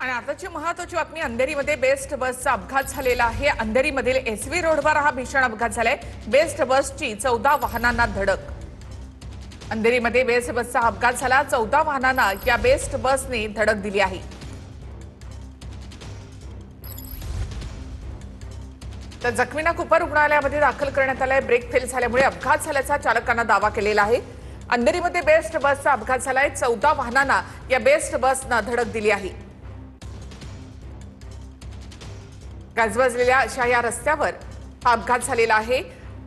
आणि आताची महत्त्वाची बातमी अंधेरीमध्ये बेस्ट बसचा अपघात झालेला आहे। अंधेरीमधील एसवी रोडवर हा भीषण अपघात झालाय। बेस्ट बसची 14 वाहनांना धडक। अंधेरीमध्ये बेस्ट बसचा अपघात झाला। 14 वाहनांना या बेस्ट बसने धडक दिली आहे। तर जखमींना कुपर रुग्णालयामध्ये दाखल करण्यात आलाय। ब्रेक फेल झाल्यामुळे अपघात झाल्याचा चालकांना दावा केलेला आहे। अंधेरीमध्ये बेस्ट बसचा अपघात झालाय। 14 वाहनांना या बेस्ट बसने धडक दिली आहे। गजबजलेल्या अशा या रस्त्यावर हा अपघात झालेला आहे।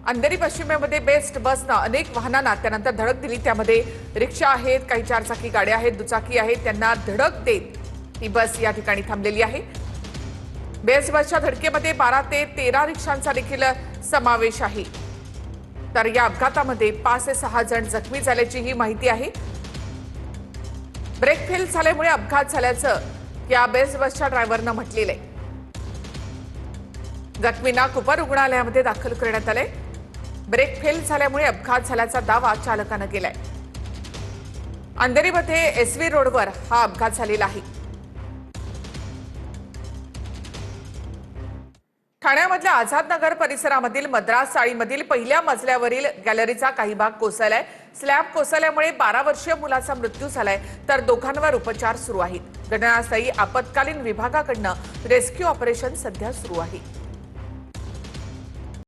अंधेरी पश्चिमेमध्ये बेस्ट बसने अनेक वाहनांना त्यानंतर धडक दिली। त्यामध्ये रिक्षा आहेत, काही चारचाकी गाड्या आहेत, दुचाकी आहेत, त्यांना धडक देत ही बस या ठिकाणी थांबलेली आहे। बेस्ट बसच्या धडकेमध्ये 12 ते 13 रिक्षांचा देखील समावेश आहे। तर या अपघातामध्ये 5 ते 6 जण जखमी झाल्याची ही माहिती आहे। ब्रेक फेल झाल्यामुळे अपघात झाल्याचं या बेस्ट बसच्या ड्रायव्हरनं म्हटलेलं आहे। जखमींना कुपर रुग्णालयामध्ये दाखल करण्यात आले। ब्रेक फेल झाल्यामुळे अपघात झाल्याचा दावा चालकाने केलाय। अंधेरीमध्ये एसवी रोडवर हा अपघात झालेला आहे। ठाण्यामधल्या आझाद नगर परिसरामधील मद्रास चाळीमधील पहिल्या मजल्यावरील गॅलरीचा काही भाग कोसळलाय। स्लॅब कोसळल्यामुळे 12 वर्षीय मुलाचा मृत्यू झालाय, तर दोघांवर उपचार सुरू आहेत। घटनास्थळी आपत्कालीन विभागाकडून रेस्क्यू ऑपरेशन सध्या सुरू आहे।